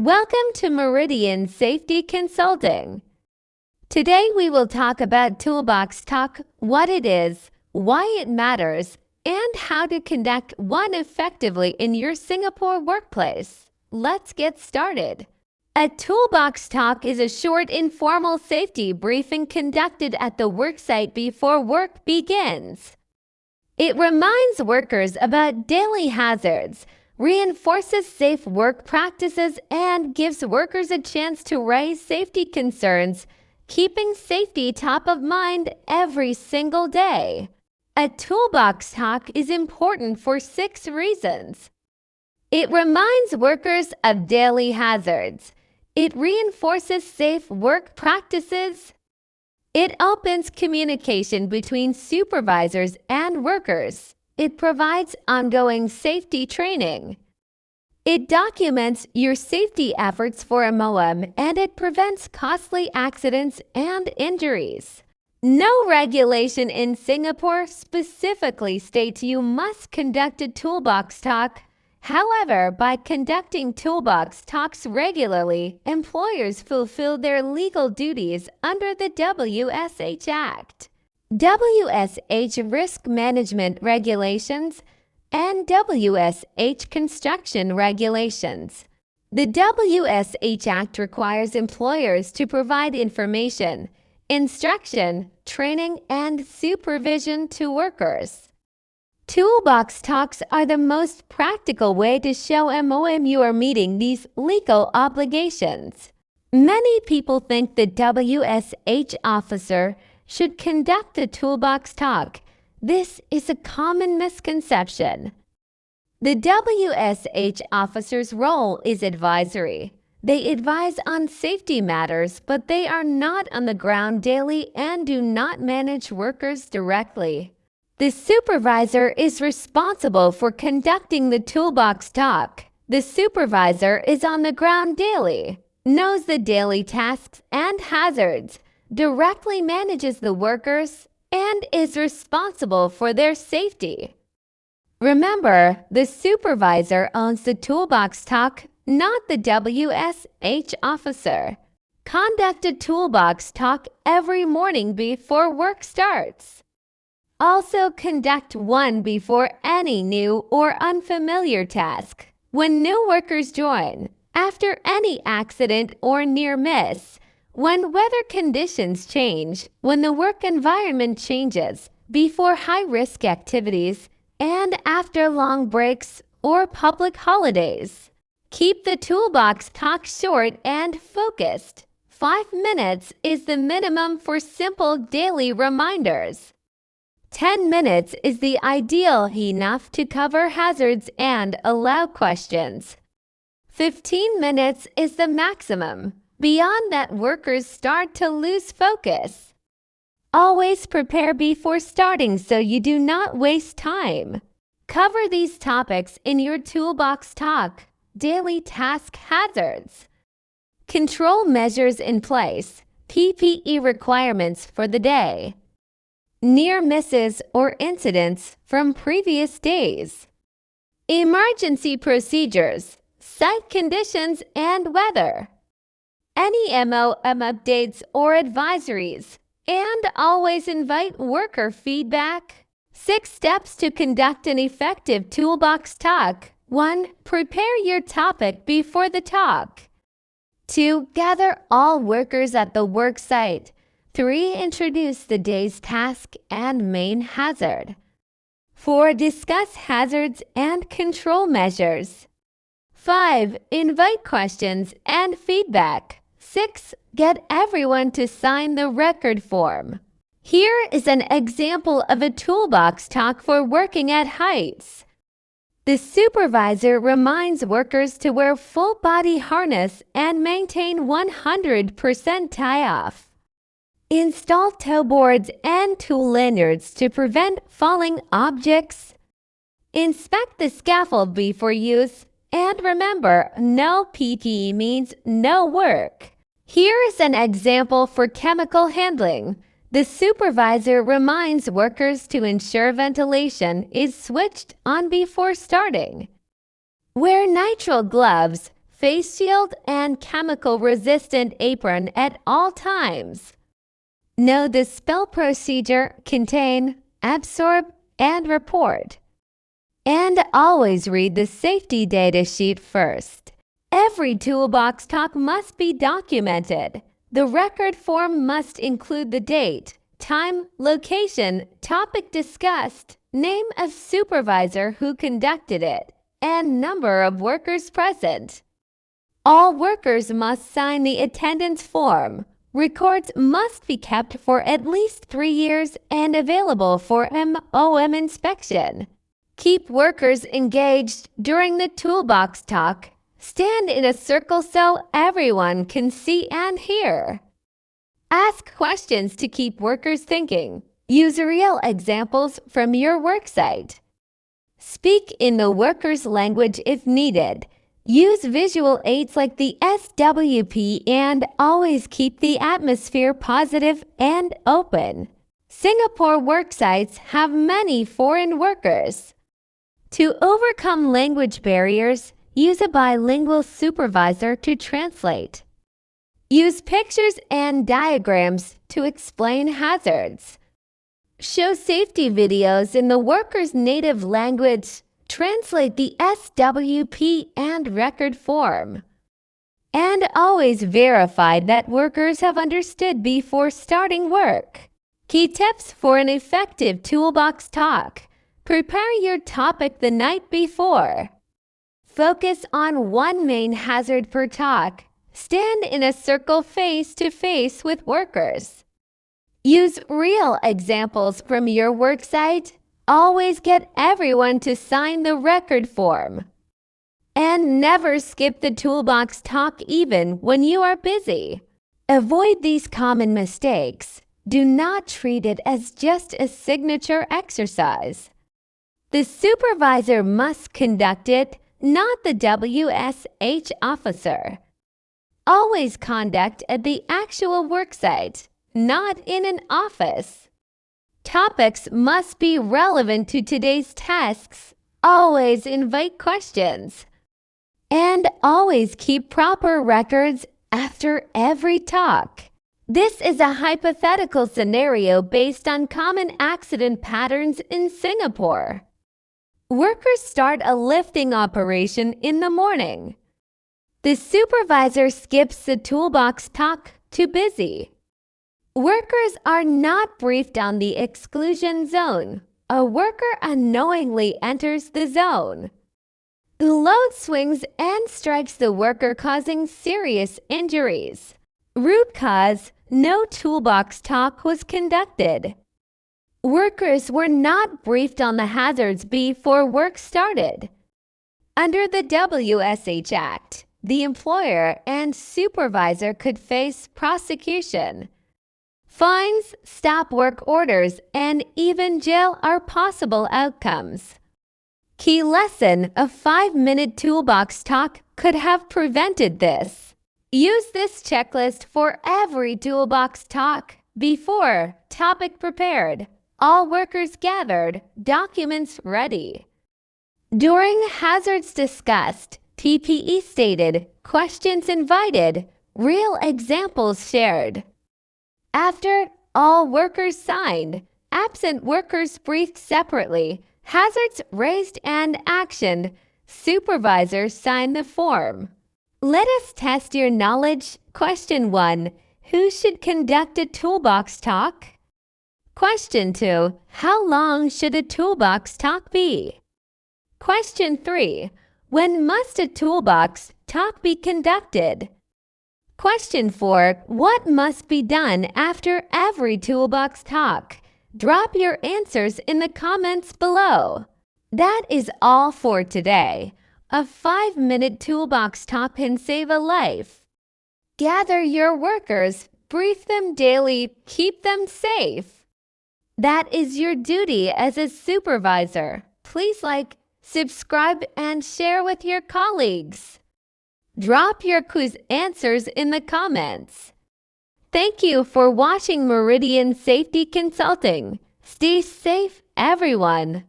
Welcome to Meridian Safety Consulting. Today we will talk about Toolbox Talk, what it is, why it matters, and how to conduct one effectively in your Singapore workplace. Let's get started. A Toolbox Talk is a short, informal safety briefing conducted at the worksite before work begins. It reminds workers about daily hazards, reinforces safe work practices, and gives workers a chance to raise safety concerns, keeping safety top of mind every single day. A Toolbox Talk is important for 6 reasons. It reminds workers of daily hazards. It reinforces safe work practices. It opens communication between supervisors and workers. It provides ongoing safety training. It documents your safety efforts for MOM, and it prevents costly accidents and injuries. No regulation in Singapore specifically states you must conduct a Toolbox Talk. However, by conducting Toolbox Talks regularly, employers fulfill their legal duties under the WSH Act, WSH Risk Management Regulations, and WSH Construction Regulations. The WSH Act requires employers to provide information, instruction, training, and supervision to workers. Toolbox Talks are the most practical way to show MOM you are meeting these legal obligations. Many people think the WSH officer should conduct a Toolbox Talk. This is a common misconception. The WSH officer's role is advisory. They advise on safety matters, but they are not on the ground daily and do not manage workers directly. The supervisor is responsible for conducting the Toolbox Talk. The supervisor is on the ground daily, knows the daily tasks and hazards, directly manages the workers, and is responsible for their safety. Remember, the supervisor owns the Toolbox Talk, not the WSH officer. Conduct a Toolbox Talk every morning before work starts. Also conduct one before any new or unfamiliar task. When new workers join, after any accident or near miss, when weather conditions change, when the work environment changes, before high-risk activities, and after long breaks or public holidays. Keep the Toolbox Talk short and focused. 5 minutes is the minimum for simple daily reminders. 10 minutes is the ideal enough to cover hazards and allow questions. 15 minutes is the maximum. Beyond that, workers start to lose focus. Always prepare before starting so you do not waste time. Cover these topics in your Toolbox Talk. Daily task hazards. Control measures in place. PPE requirements for the day. Near misses or incidents from previous days. Emergency procedures, site conditions, and weather. Any MOM updates or advisories, and always invite worker feedback. 6 steps to conduct an effective Toolbox Talk. 1. Prepare your topic before the talk. 2. Gather all workers at the work site. 3. Introduce the day's task and main hazard. 4. Discuss hazards and control measures. 5. Invite questions and feedback. 6. Get everyone to sign the record form. Here is an example of a Toolbox Talk for working at heights. The supervisor reminds workers to wear full body harness and maintain 100% tie-off. Install toe boards and tool lanyards to prevent falling objects. Inspect the scaffold before use. And remember, no PPE means no work. Here is an example for chemical handling. The supervisor reminds workers to ensure ventilation is switched on before starting. Wear nitrile gloves, face shield, and chemical-resistant apron at all times. Know the spill procedure, contain, absorb, and report. And always read the safety data sheet first. Every Toolbox Talk must be documented. The record form must include the date, time, location, topic discussed, name of supervisor who conducted it, and number of workers present. All workers must sign the attendance form. Records must be kept for at least 3 years and available for MOM inspection. Keep workers engaged during the Toolbox Talk. Stand in a circle so everyone can see and hear. Ask questions to keep workers thinking. Use real examples from your worksite. Speak in the worker's language if needed. Use visual aids like the SWP and always keep the atmosphere positive and open. Singapore worksites have many foreign workers. To overcome language barriers, use a bilingual supervisor to translate. Use pictures and diagrams to explain hazards. Show safety videos in the worker's native language. Translate the SWP and record form. And always verify that workers have understood before starting work. Key tips for an effective Toolbox Talk. Prepare your topic the night before. Focus on one main hazard per talk. Stand in a circle face-to-face with workers. Use real examples from your worksite. Always get everyone to sign the record form. And never skip the Toolbox Talk even when you are busy. Avoid these common mistakes. Do not treat it as just a signature exercise. The supervisor must conduct it, not the WSH officer. Always conduct at the actual worksite, not in an office. Topics must be relevant to today's tasks. Always invite questions. And always keep proper records after every talk. This is a hypothetical scenario based on common accident patterns in Singapore. Workers start a lifting operation in the morning. The supervisor skips the Toolbox Talk to busy. Workers are not briefed on the exclusion zone. A worker unknowingly enters the zone. The load swings and strikes the worker, causing serious injuries. Root cause: no Toolbox Talk was conducted. Workers were not briefed on the hazards before work started. Under the WSH Act, the employer and supervisor could face prosecution. Fines, stop work orders, and even jail are possible outcomes. Key lesson: a 5-minute Toolbox Talk could have prevented this. Use this checklist for every Toolbox Talk. Before, topic prepared. All workers gathered, documents ready. During, hazards discussed, PPE stated, questions invited, real examples shared. After, all workers signed, absent workers briefed separately, hazards raised and actioned, supervisors signed the form. Let us test your knowledge. Question 1. Who should conduct a Toolbox Talk? Question 2. How long should a Toolbox Talk be? Question 3. When must a Toolbox Talk be conducted? Question 4. What must be done after every Toolbox Talk? Drop your answers in the comments below. That is all for today. A 5-minute Toolbox Talk can save a life. Gather your workers, brief them daily, keep them safe. That is your duty as a supervisor. Please like, subscribe, and share with your colleagues. Drop your quiz answers in the comments. Thank you for watching Meridian Safety Consulting. Stay safe, everyone.